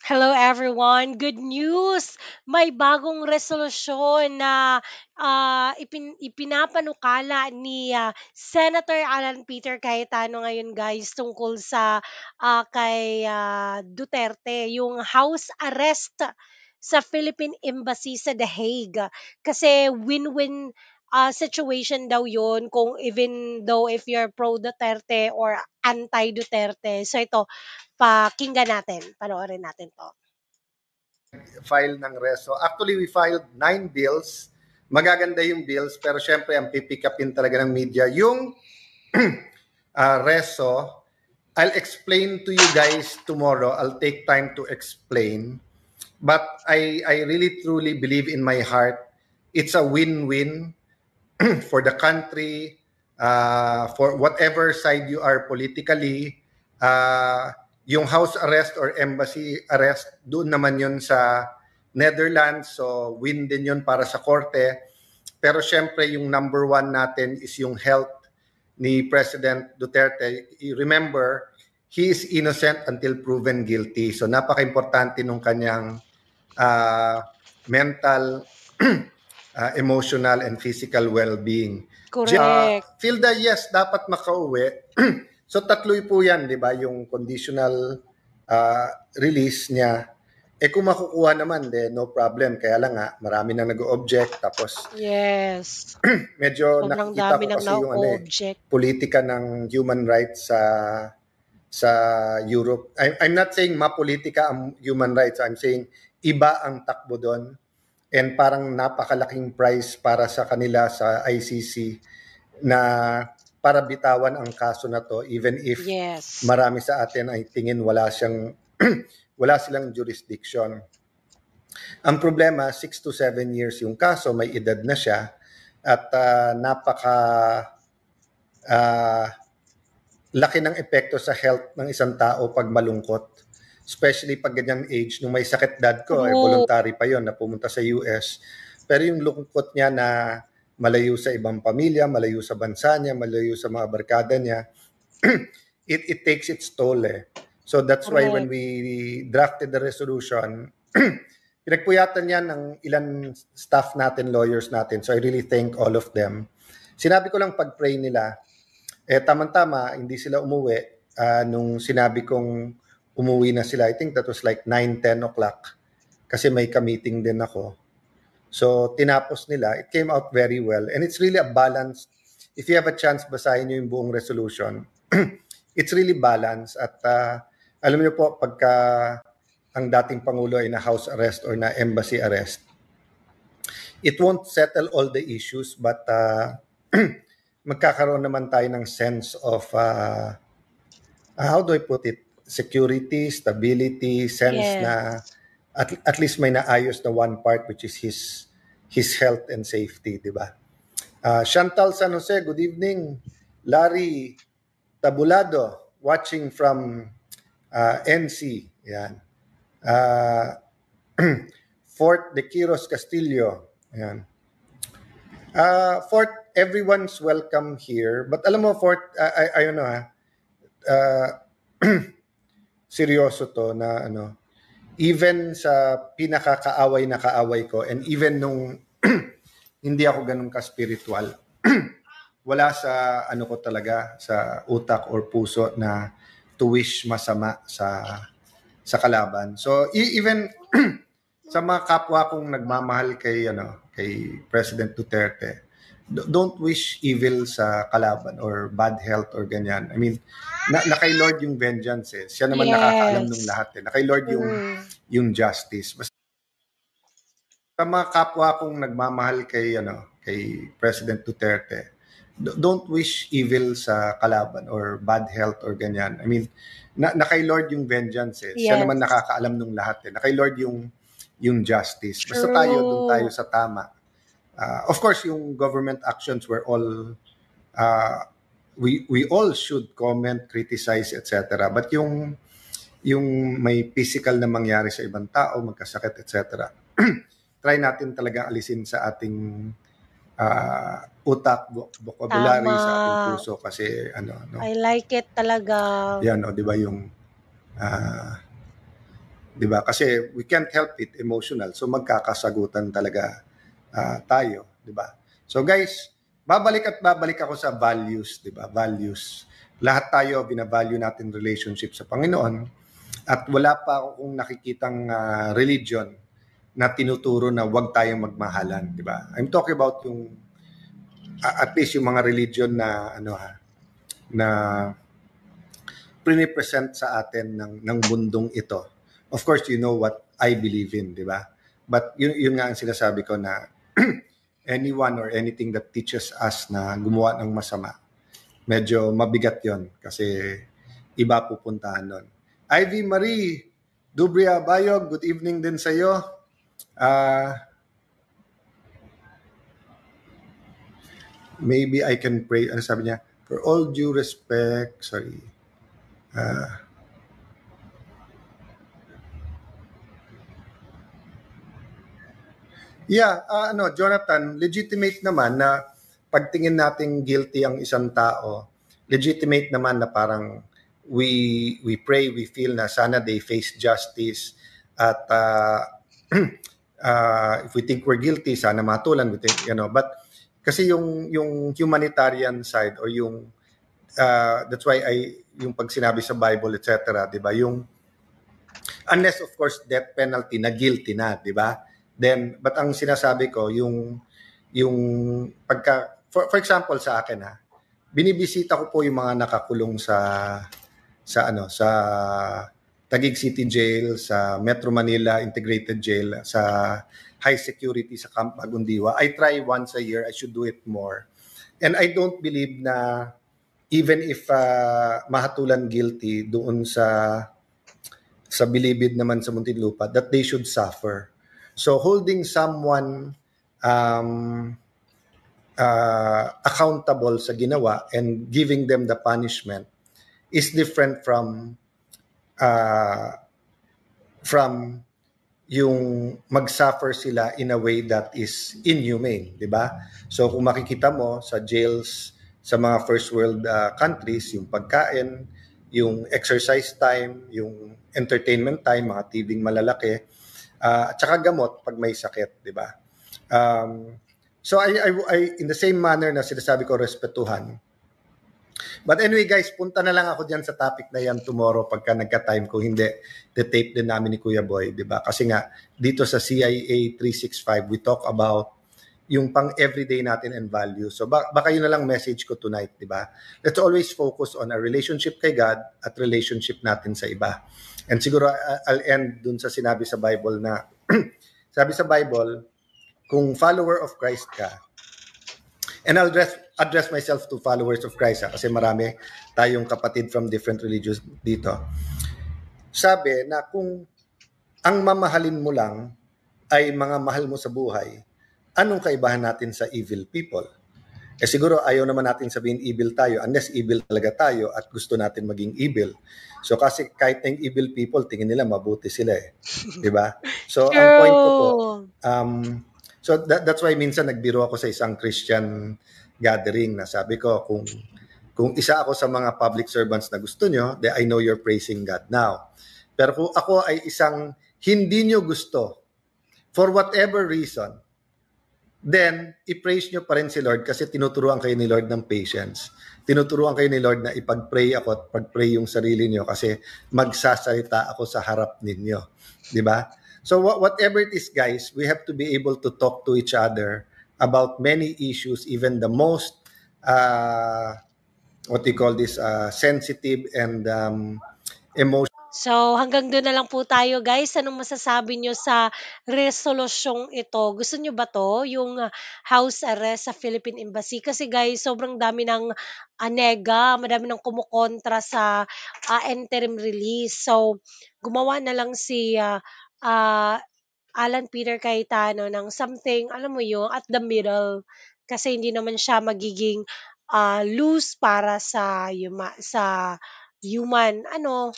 Hello everyone. Good news! May bagong resolusyon na ipinapanukala ni Senator Alan Peter Cayetano ngayon guys tungkol sa kay Duterte, yung house arrest sa Philippine Embassy sa The Hague. Kasi win-win situation daw yun kung even though if you're pro Duterte or anti Duterte. So ito, pakinggan natin, panoorin natin 'to. File ng reso. Actually, we filed 9 bills. Magaganda yung bills, pero syempre ang pipick upin talaga ng media yung reso. I'll explain to you guys tomorrow. I'll take time to explain. But I really truly believe in my heart it's a win-win for the country, for whatever side you are politically. Yung house arrest or embassy arrest, doon naman yun sa Netherlands. So win din yun para sa korte. Pero syempre yung number one natin is yung health ni President Duterte. You remember, he is innocent until proven guilty. So napaka-importante nung kanyang mental, emotional, and physical well-being. Correct. Filda, yes, dapat makauwi. So tatlo po yan, di ba? Yung conditional release niya. Kung makukuha naman, no problem. Kaya lang nga, marami nang nag-object. Tapos, Yes. medyo Sobrang nakikita dami ko nang kasi yung na-object. politika ng human rights sa Europe. I'm not saying mapolitika ang human rights. I'm saying iba ang takbo doon. And parang napakalaking price para sa kanila sa ICC na para bitawan ang kaso na to, even if marami sa atin ay tingin wala silang jurisdiction. Ang problema, 6 to 7 years yung kaso, may edad na siya at laki ng epekto sa health ng isang tao pag malungkot. Especially pag ganyang age, nung may sakit dad ko, voluntary pa yon na pumunta sa US. Pero yung lungkot niya na malayo sa ibang pamilya, malayo sa bansa niya, malayo sa mga barkada niya, it takes its toll So that's why when we drafted the resolution, pinagpuyatan yan ng ilan staff natin, lawyers natin. So I really thank all of them. Sinabi ko lang pag-pray nila, tama-tama, hindi sila umuwi. Nung sinabi kong umuwi na sila, I think that was like 9-10 o'clock. Kasi may ka-meeting din ako. So, tinapos nila. It came out very well. And it's really a balance. If you have a chance, basahin nyo yung buong resolution. It's really balanced. At alam niyo po, pagka ang dating Pangulo ay na house arrest or na embassy arrest, it won't settle all the issues, but magkakaroon naman tayo ng sense of, how do I put it, security, stability, sense na at least may naayos na one part, which is his health and safety, di ba? Chantal San Jose, good evening. Larry Tabulado, watching from NC. Yan. Fort de Quiros Castillo. Yan. Fort, everyone's welcome here. But alam mo, Fort, I don't know seryoso to na even sa pinakakaaway na kaaway ko, and even nung hindi ako ganun ka-spiritual, wala sa ko talaga, sa utak or puso na to wish masama sa kalaban. So even sa mga kapwa kong nagmamahal kay President Duterte, don't wish evil sa kalaban or bad health or ganyan. I mean, na kay Lord yung vengeance Siya naman nakakaalam ng lahat Na kay Lord yung justice. Basta sa mga kapwa kong nagmamahal kay President Duterte, don't wish evil sa kalaban or bad health or ganyan. I mean, na kay Lord yung vengeance Siya naman nakakaalam ng lahat Na kay Lord yung justice. Basta doon tayo sa tama. Of course, yung government actions were all, we all should comment, criticize, etc. But yung may physical na mangyari sa ibang tao, magkasakit, etc. Try natin talaga alisin sa ating utak, vocabulary, sa ating puso kasi I like it talaga. Yan, di ba yung 'di ba? Kasi we can't help it, emotional. So magkakasagutan talaga tayo, 'di ba? So guys, babalik ako sa values, 'di ba? Values. Lahat tayo binavalue natin relationship sa Panginoon at wala pa akong nakikitang religion na tinuturo na wag tayong magmahalan, 'di ba? I'm talking about yung at least yung mga religion na na present sa atin ng mundong ito. Of course, you know what I believe in, di ba? But yun nga ang sinasabi ko na anyone or anything that teaches us na gumawa ng masama, medyo mabigat yon kasi iba pupuntahan nun. Ivy Marie, Dubria Bayog, good evening din sa iyo. Maybe I can pray, ano sabi niya? For all due respect, sorry. Yeah, Jonathan, legitimate naman na pagtingin nating guilty ang isang tao, legitimate naman na parang we pray, we feel na sana they face justice at if we think we're guilty, sana matulan, we think, but kasi yung humanitarian side or yung that's why yung pag sinabi sa Bible, etc., 'di ba? Yung unless of course death penalty na guilty na, 'di ba? Then but ang sinasabi ko yung pagka for example sa akin binibisita ko po yung mga nakakulong sa Taguig City Jail, sa Metro Manila Integrated Jail, sa high security sa Camp Agundiwa. I try once a year, I should do it more. And I don't believe na even if mahatulan guilty doon sa bilibid naman sa Muntinlupa, that they should suffer. So holding someone accountable sa ginawa and giving them the punishment is different from yung mag-suffer sila in a way that is inhumane, di ba? So kung makikita mo sa jails sa mga first world countries, yung pagkain, yung exercise time, yung entertainment time, mga TV malalaki, at saka gamot pag may sakit, di ba? So I in the same manner na sinasabi ko respetuhan. But anyway guys, punta na lang ako diyan sa topic na yan tomorrow pagka nagka-time. Kung hindi, the-tape din namin ni Kuya Boy, di ba? Kasi nga, dito sa CIA 365, we talk about yung pang everyday natin and value. So baka yun na lang message ko tonight, di ba? Let's always focus on our relationship kay God at relationship natin sa iba. And siguro I'll end dun sa sinabi sa Bible na sabi sa Bible, kung follower of Christ ka, and I'll address myself to followers of Christ kasi marami tayong kapatid from different religions dito. Sabi na kung ang mamahalin mo lang ay mga mahal mo sa buhay, anong kaibahan natin sa evil people? Siguro ayaw naman natin sabihin evil tayo unless evil talaga tayo at gusto natin maging evil. So kasi kahit na yung evil people, tingin nila mabuti sila di ba? So ang point ko po, so that's why minsan nagbiro ako sa isang Christian gathering na sabi ko kung isa ako sa mga public servants na gusto nyo, then I know you're praising God now. Pero kung ako ay isang hindi nyo gusto, for whatever reason, then i-praise nyo pa rin si Lord kasi tinuturuan kayo ni Lord ng patience. Tinuturuan kayo ni Lord na ipag-pray ako at pag-pray yung sarili nyo kasi magsasalita ako sa harap ninyo. Di ba? So whatever it is guys, we have to be able to talk to each other about many issues, even the most what do you call this, sensitive and emotional. So, hanggang doon na lang po tayo guys. Anong masasabi nyo sa resolusyong ito? Gusto nyo ba to? Yung house arrest sa Philippine Embassy? Kasi guys, sobrang dami ng anega, madami ng kumukontra sa interim release. So, gumawa na lang si Alan Peter Cayetano ng something, alam mo yun, at the middle. Kasi hindi naman siya magiging loose para sa human, ano,